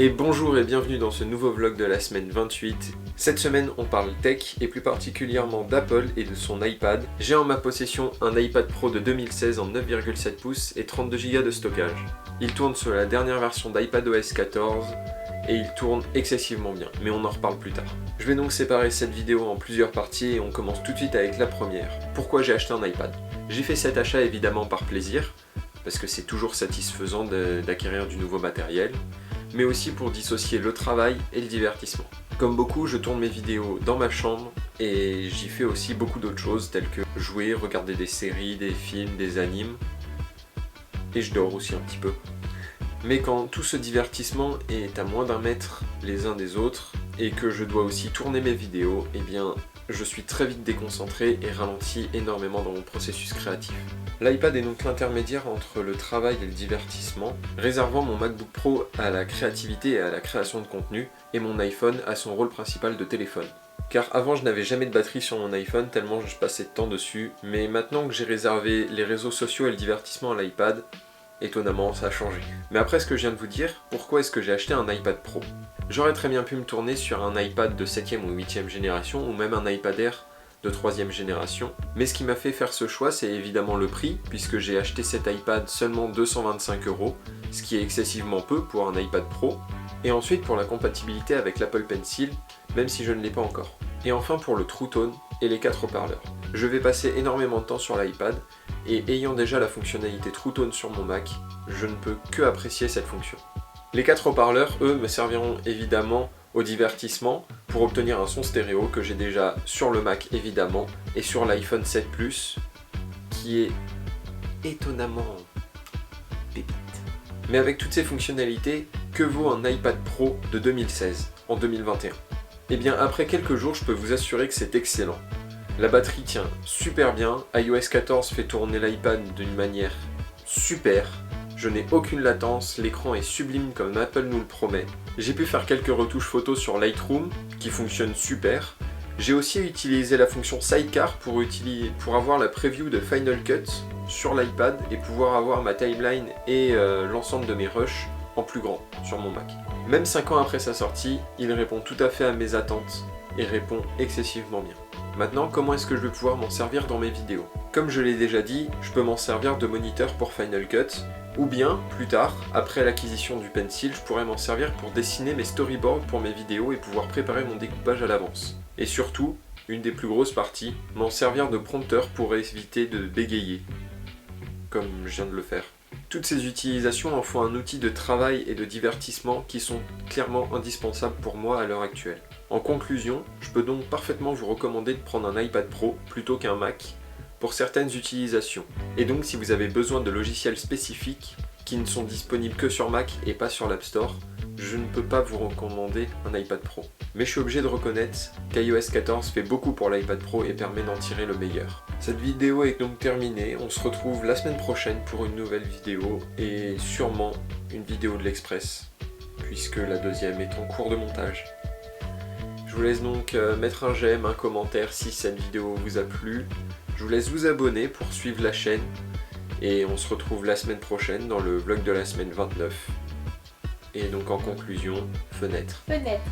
Et bonjour et bienvenue dans ce nouveau vlog de la semaine 28. Cette semaine on parle tech et plus particulièrement d'Apple et de son iPad. J'ai en ma possession un iPad Pro de 2016 en 9,7 pouces et 32 Go de stockage. Il tourne sur la dernière version d'iPadOS 14 et il tourne excessivement bien, mais on en reparle plus tard. Je vais donc séparer cette vidéo en plusieurs parties et on commence tout de suite avec la première. Pourquoi j'ai acheté un iPad? J'ai fait cet achat évidemment par plaisir, parce que c'est toujours satisfaisant d'acquérir du nouveau matériel, mais aussi pour dissocier le travail et le divertissement. Comme beaucoup, je tourne mes vidéos dans ma chambre et j'y fais aussi beaucoup d'autres choses telles que jouer, regarder des séries, des films, des animes, et je dors aussi un petit peu. Mais quand tout ce divertissement est à moins d'un mètre les uns des autres et que je dois aussi tourner mes vidéos, eh bien je suis très vite déconcentré et ralentis énormément dans mon processus créatif. L'iPad est donc l'intermédiaire entre le travail et le divertissement, réservant mon MacBook Pro à la créativité et à la création de contenu, et mon iPhone à son rôle principal de téléphone. Car avant je n'avais jamais de batterie sur mon iPhone tellement je passais de temps dessus, mais maintenant que j'ai réservé les réseaux sociaux et le divertissement à l'iPad, étonnamment ça a changé. Mais après ce que je viens de vous dire, pourquoi est-ce que j'ai acheté un iPad Pro? J'aurais très bien pu me tourner sur un iPad de 7ème ou 8ème génération ou même un iPad Air de 3ème génération. Mais ce qui m'a fait faire ce choix, c'est évidemment le prix, puisque j'ai acheté cet iPad seulement 225 €, ce qui est excessivement peu pour un iPad Pro. Et ensuite pour la compatibilité avec l'Apple Pencil, même si je ne l'ai pas encore. Et enfin pour le True Tone et les 4 haut-parleurs. Je vais passer énormément de temps sur l'iPad, et ayant déjà la fonctionnalité True Tone sur mon Mac, je ne peux que apprécier cette fonction. Les 4 haut-parleurs, eux, me serviront évidemment au divertissement pour obtenir un son stéréo que j'ai déjà sur le Mac évidemment et sur l'iPhone 7 Plus qui est étonnamment pépite. Mais avec toutes ces fonctionnalités, que vaut un iPad Pro de 2016 en 2021? Eh bien après quelques jours, je peux vous assurer que c'est excellent. La batterie tient super bien, iOS 14 fait tourner l'iPad d'une manière super. Je n'ai aucune latence, l'écran est sublime comme Apple nous le promet. J'ai pu faire quelques retouches photos sur Lightroom qui fonctionne super. J'ai aussi utilisé la fonction Sidecar pour avoir la preview de Final Cut sur l'iPad et pouvoir avoir ma timeline et l'ensemble de mes rushs en plus grand sur mon Mac. Même 5 ans après sa sortie, il répond tout à fait à mes attentes et répond excessivement bien. Maintenant, comment est-ce que je vais pouvoir m'en servir dans mes vidéos? Comme je l'ai déjà dit, je peux m'en servir de moniteur pour Final Cut, ou bien, plus tard, après l'acquisition du Pencil, je pourrais m'en servir pour dessiner mes storyboards pour mes vidéos et pouvoir préparer mon découpage à l'avance. Et surtout, une des plus grosses parties, m'en servir de prompteur pour éviter de bégayer, comme je viens de le faire. Toutes ces utilisations en font un outil de travail et de divertissement qui sont clairement indispensables pour moi à l'heure actuelle. En conclusion, je peux donc parfaitement vous recommander de prendre un iPad Pro plutôt qu'un Mac pour certaines utilisations. Et donc si vous avez besoin de logiciels spécifiques qui ne sont disponibles que sur Mac et pas sur l'App Store, je ne peux pas vous recommander un iPad Pro. Mais je suis obligé de reconnaître qu'iOS 14 fait beaucoup pour l'iPad Pro et permet d'en tirer le meilleur. Cette vidéo est donc terminée, on se retrouve la semaine prochaine pour une nouvelle vidéo et sûrement une vidéo de l'Express, puisque la deuxième est en cours de montage. Je vous laisse donc mettre un j'aime, un commentaire si cette vidéo vous a plu. Je vous laisse vous abonner pour suivre la chaîne et on se retrouve la semaine prochaine dans le vlog de la semaine 29. Et donc en conclusion, fenêtre. Fenêtre.